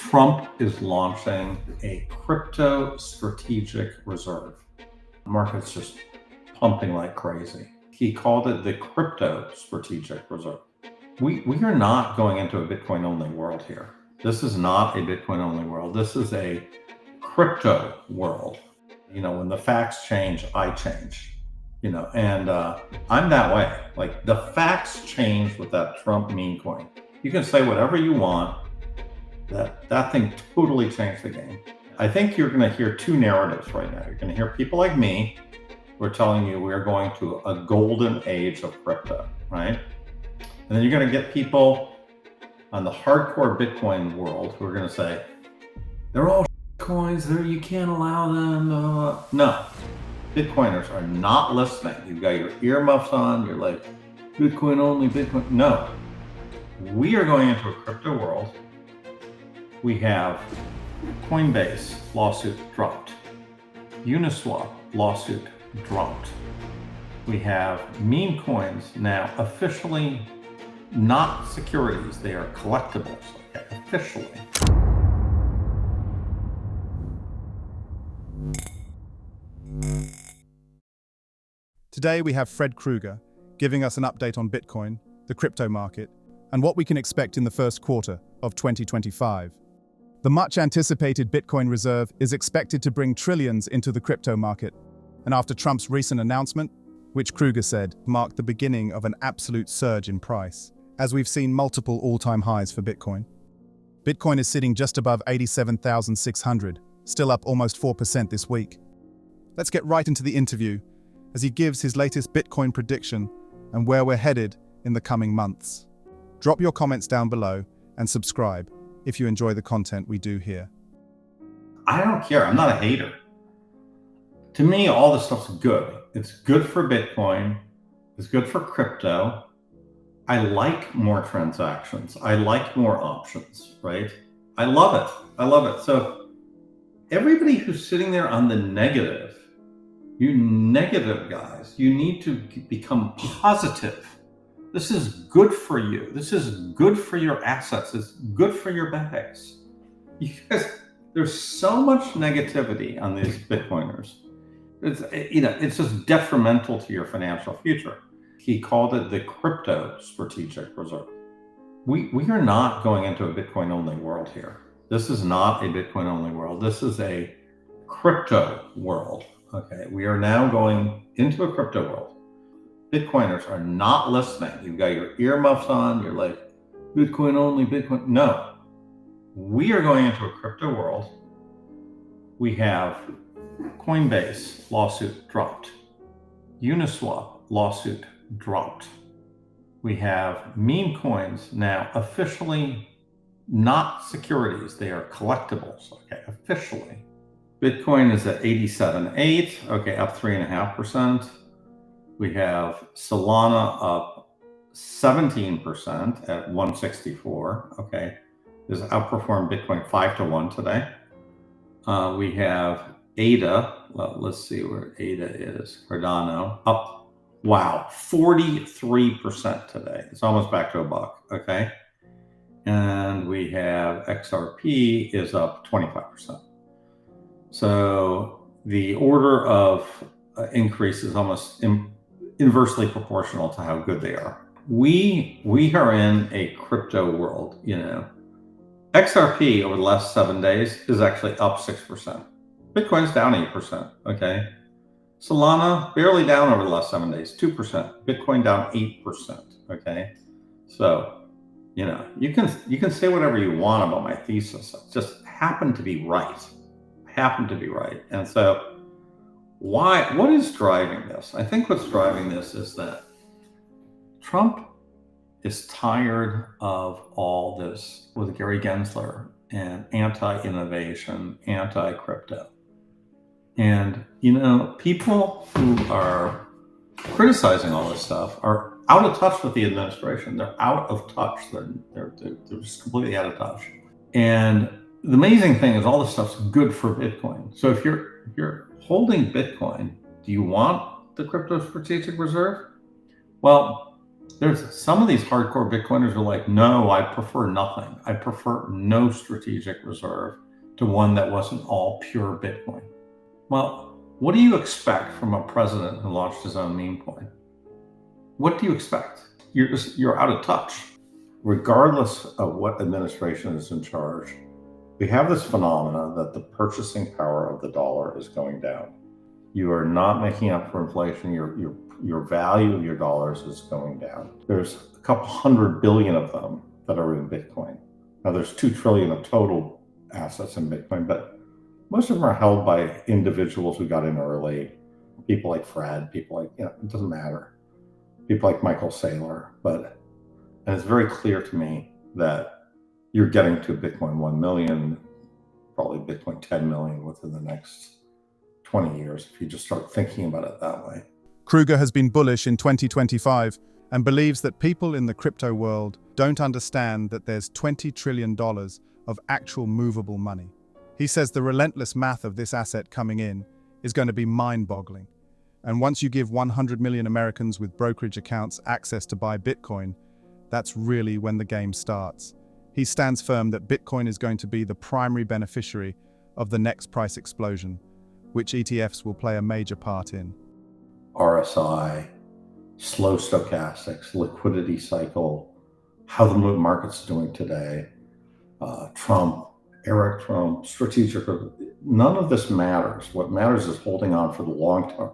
Trump is launching a crypto strategic reserve. The market's just pumping like crazy. He called it the crypto strategic reserve. We are not going into a Bitcoin only world here. This is not a Bitcoin only world. This is a crypto world. You know, when the facts change, I change, and I'm that way. Like, the facts change with that Trump meme coin. You can say whatever you want. That thing totally changed the game. I think you're going to hear two narratives right now. You're going to hear people like me who are telling you we're going to a golden age of crypto, right? And then you're going to get people on the hardcore Bitcoin world who are going to say, they're all coins, you can't allow them. No, Bitcoiners are not listening. You've got your earmuffs on. You're like, Bitcoin only, Bitcoin. No, we are going into a crypto world. We have Coinbase lawsuit dropped. Uniswap lawsuit dropped. We have meme coins now officially not securities. They are collectibles, officially. Today we have Fred Krueger giving us an update on Bitcoin, the crypto market, and what we can expect in the first quarter of 2025. The much-anticipated Bitcoin reserve is expected to bring trillions into the crypto market, and after Trump's recent announcement, which Krueger said marked the beginning of an absolute surge in price, as we've seen multiple all-time highs for Bitcoin. Bitcoin is sitting just above 87,600, still up almost 4% this week. Let's get right into the interview as he gives his latest Bitcoin prediction and where we're headed in the coming months. Drop your comments down below and subscribe if you enjoy the content we do here. I don't care. I'm not a hater. To me, all this stuff's good. It's good for Bitcoin. It's good for crypto. I like more transactions. I like more options, right? I love it. I love it. So everybody who's sitting there on the negative, you negative guys, you need to become positive. This is good for you. This is good for your assets. It's good for your bags. Because there's so much negativity on these Bitcoiners. It's just detrimental to your financial future. He called it the crypto strategic reserve. We are not going into a Bitcoin only world here. This is not a Bitcoin only world. This is a crypto world. Okay, we are now going into a crypto world. Bitcoiners are not listening. You've got your earmuffs on. You're like, Bitcoin only, Bitcoin. No, we are going into a crypto world. We have Coinbase lawsuit dropped. Uniswap lawsuit dropped. We have meme coins now officially not securities. They are collectibles, officially. Bitcoin is at 87.8, up 3.5%. We have Solana up 17% at 164, This outperformed Bitcoin 5-1 today. We have ADA, let's see where ADA is, Cardano, up, 43% today. It's almost back to $1, And we have XRP is up 25%. So the order of increase is almost inversely proportional to how good they are. We are in a crypto world, XRP over the last 7 days is actually up 6%. Bitcoin's down 8%, Solana barely down over the last 7 days, 2%. Bitcoin down 8%, So, you can say whatever you want about my thesis. It just happened to be right. And so what is driving this? I think what's driving this is that Trump is tired of all this with Gary Gensler and anti-innovation, anti-crypto. And, people who are criticizing all this stuff are out of touch with the administration. They're out of touch. They're just completely out of touch. And the amazing thing is all this stuff's good for Bitcoin. So if you're holding Bitcoin, do you want the crypto strategic reserve? Well, There's some of these hardcore Bitcoiners are like, no, I prefer nothing. I prefer no strategic reserve to one that wasn't all pure Bitcoin. Well, what do you expect from a president who launched his own meme coin? What do you expect? You're out of touch. Regardless of what administration is in charge, we have this phenomena that the purchasing power of the dollar is going down. You are not making up for inflation. Your value of your dollars is going down. There's a couple 100 billion of them that are in Bitcoin. Now there's 2 trillion of total assets in Bitcoin, but most of them are held by individuals who got in early. People like Fred, people like, it doesn't matter. People like Michael Saylor, and it's very clear to me that you're getting to Bitcoin 1 million, probably Bitcoin 10 million within the next 20 years, if you just start thinking about it that way. Krueger has been bullish in 2025 and believes that people in the crypto world don't understand that there's $20 trillion of actual movable money. He says the relentless math of this asset coming in is going to be mind-boggling. And once you give 100 million Americans with brokerage accounts access to buy Bitcoin, that's really when the game starts. He stands firm that Bitcoin is going to be the primary beneficiary of the next price explosion, which ETFs will play a major part in. RSI, slow stochastics, liquidity cycle, how the market's doing today, Trump, Eric Trump, strategic, none of this matters. What matters is holding on for the long term.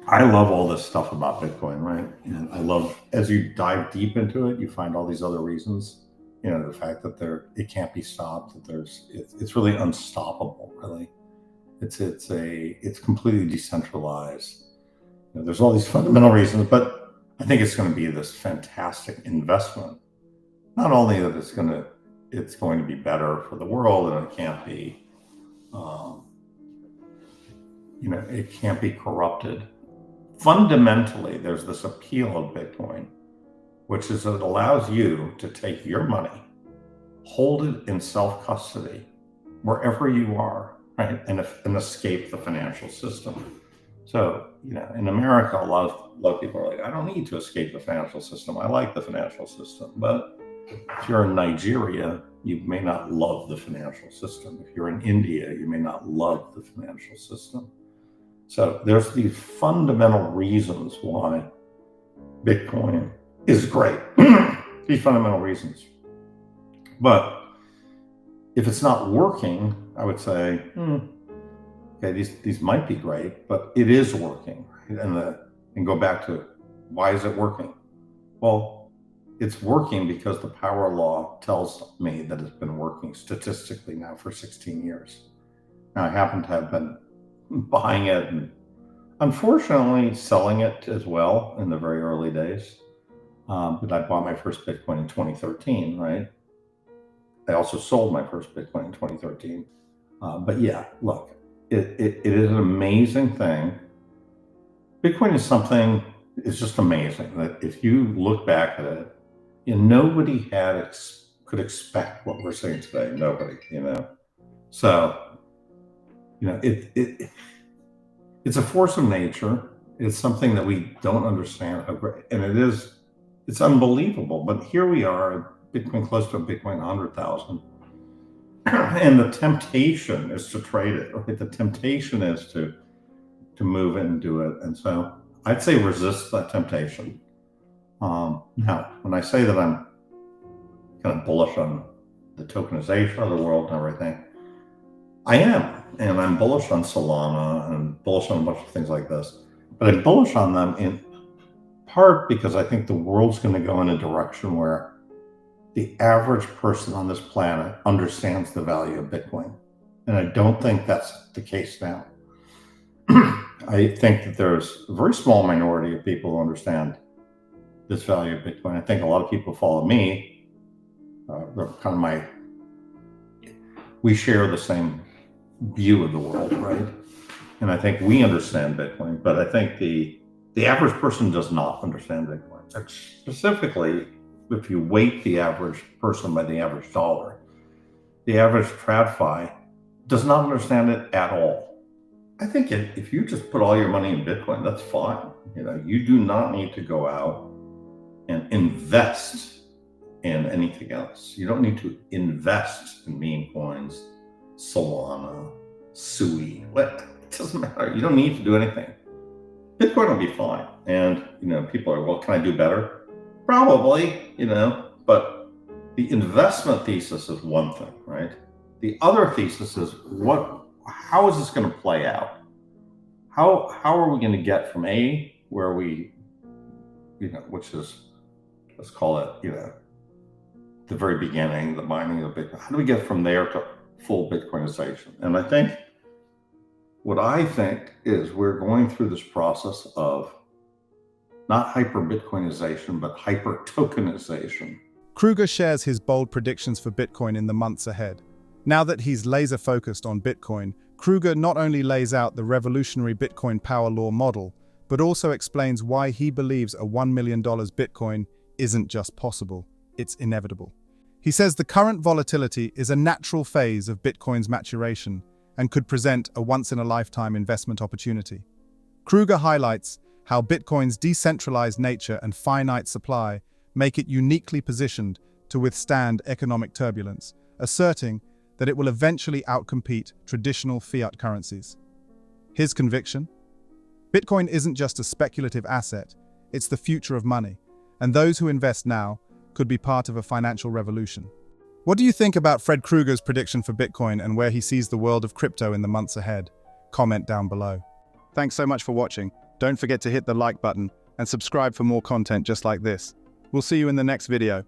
I love all this stuff about Bitcoin, right? And I love, as you dive deep into it, you find all these other reasons. The fact that it can't be stopped, that it's really unstoppable, really. It's completely decentralized. There's all these fundamental reasons, but I think it's going to be this fantastic investment. Not only that it's going to be better for the world, and it can't be, it can't be corrupted. Fundamentally, there's this appeal of Bitcoin, which is that it allows you to take your money, hold it in self-custody wherever you are, right, and escape the financial system. So, in America, a lot of people are like, I don't need to escape the financial system. I like the financial system. But if you're in Nigeria, you may not love the financial system. If you're in India, you may not love the financial system. So there's these fundamental reasons why Bitcoin is great. These fundamental reasons. But if it's not working, I would say, okay, these might be great, but it is working. Right? And go back to, why is it working? Well, it's working because the power law tells me that it's been working statistically now for 16 years. Now, I happen to have been buying it and unfortunately selling it as well in the very early days. But I bought my first Bitcoin in 2013, right? I also sold my first Bitcoin in 2013. But yeah, look, it is an amazing thing. Bitcoin is something, it's just amazing that if you look back at it, nobody could expect what we're seeing today. Nobody, So, it's a force of nature. It's something that we don't understand how great, and it's unbelievable. But here we are, Bitcoin close to a Bitcoin 100,000. And the temptation is to trade it, right? The temptation is to move it and do it. And so I'd say resist that temptation. Now, when I say that I'm kind of bullish on the tokenization of the world and everything, I am. And I'm bullish on Solana and bullish on a bunch of things like this. But I'm bullish on them in part because I think the world's going to go in a direction where the average person on this planet understands the value of Bitcoin. And I don't think that's the case now. I think that there's a very small minority of people who understand this value of Bitcoin. I think a lot of people follow me. They're kind of we share the same view of the world, right? And I think we understand Bitcoin, but I think the average person does not understand Bitcoin. Specifically, if you weight the average person by the average dollar, the average TradFi does not understand it at all. I think if you just put all your money in Bitcoin, that's fine. You do not need to go out and invest in anything else. You don't need to invest in meme coins, Solana, Sui. What? It doesn't matter. You don't need to do anything. Bitcoin will be fine. And, people are, well, can I do better? Probably, but the investment thesis is one thing, right? The other thesis is how is this going to play out? How are we going to get from A, where we, which is, let's call it, the very beginning, the mining of Bitcoin. How do we get from there to full Bitcoinization? And what I think is we're going through this process of not hyper-Bitcoinization, but hyper-tokenization. Krueger shares his bold predictions for Bitcoin in the months ahead. Now that he's laser-focused on Bitcoin, Krueger not only lays out the revolutionary Bitcoin power law model, but also explains why he believes a $1 million Bitcoin isn't just possible, it's inevitable. He says the current volatility is a natural phase of Bitcoin's maturation and could present a once-in-a-lifetime investment opportunity. Krueger highlights how Bitcoin's decentralized nature and finite supply make it uniquely positioned to withstand economic turbulence, asserting that it will eventually outcompete traditional fiat currencies. His conviction? Bitcoin isn't just a speculative asset, it's the future of money, and those who invest now could be part of a financial revolution. What do you think about Fred Krueger's prediction for Bitcoin and where he sees the world of crypto in the months ahead? Comment down below. Thanks so much for watching. Don't forget to hit the like button and subscribe for more content just like this. We'll see you in the next video.